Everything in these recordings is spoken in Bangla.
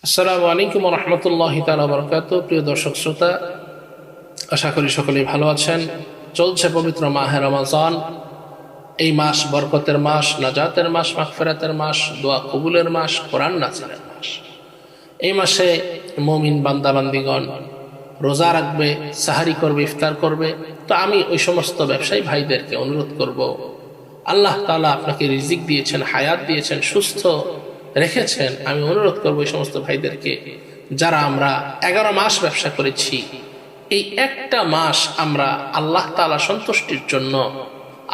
আসসালামু আলাইকুম ওয়া রাহমাতুল্লাহি তাআলা ওয়া বারাকাতুহু। প্রিয় দর্শক শ্রোতা, আশা করি সকলেই ভালো আছেন। চলছে পবিত্র মাহে রমাজান। এই মাস বরকতের মাস, নাজাতের মাস, মাগফিরাতের মাস, দোয়া কবুলের মাস, কোরআন নাযিলের মাস। এই মাসে মুমিন বান্দা বান্দিগণ রোজা রাখবে, সাহারি করবে, ইফতার করবে। তো আমি ওই সমস্ত ব্যবসায়ী ভাইদেরকে অনুরোধ করব, আল্লাহ তাআলা আপনাকে রিজিক দিয়েছেন, হায়াত দিয়েছেন, সুস্থ রেখেছেন। আমি অনুরোধ করবো এই সমস্ত ভাইদেরকে, যারা আমরা 11 মাস ব্যবসা করেছি, এই একটা মাস আমরা আল্লাহ তাআলা সন্তুষ্টির জন্য,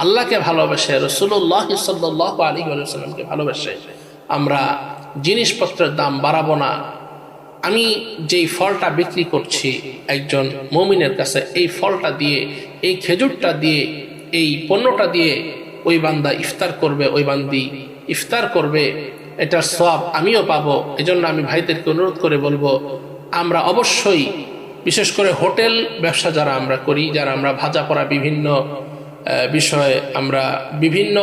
আল্লাহকে ভালোবেসে, রাসূলুল্লাহ সাল্লাল্লাহু আলাইহি ওয়াসাল্লামকে ভালোবেসে আমরা জিনিসপত্রের দাম বাড়াবো না। আমি যেই ফলটা বিক্রি করছি একজন মুমিনের কাছে, এই ফলটা দিয়ে, এই খেজুরটা দিয়ে, এই পণ্যটা দিয়ে ওই বান্দা ইফতার করবে, ওই বান্দি ইফতার করবে, এটার সওয়াব আমিও পাবো। এজন্য আমি ভাইদেরকে অনুরোধ করে বলবো, আমরা অবশ্যই, বিশেষ করে হোটেল ব্যবসা যারা আমরা করি, যারা আমরা ভাজা পড়া বিভিন্ন বিষয়ে আমরা বিভিন্ন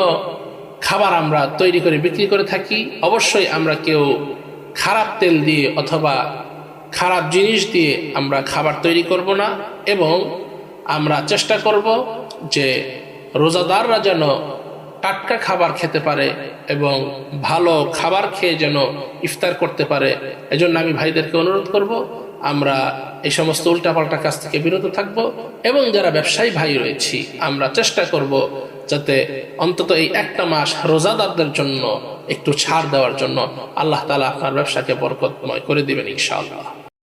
খাবার আমরা তৈরি করে বিক্রি করে থাকি, অবশ্যই আমরা কেউ খারাপ তেল দিয়ে অথবা খারাপ জিনিস দিয়ে আমরা খাবার তৈরি করব না। এবং আমরা চেষ্টা করব যে রোজাদাররা যেন টাটকা খাবার খেতে পারে এবং ভালো খাবার খেয়ে যেন ইফতার করতে পারে। এজন্য আমি ভাইদেরকে অনুরোধ করব, আমরা এই সমস্ত উল্টাপাল্টা কাজ থেকে বিরত থাকব। এবং যারা ব্যবসায়ী ভাই রয়েছি, আমরা চেষ্টা করব যাতে অন্তত এই একটা মাস রোজাদারদের জন্য একটু ছাড় দেওয়ার জন্য। আল্লাহ তাআলা আপনার ব্যবসাকে বরকতময় করে দিবেন ইনশাআল্লাহ।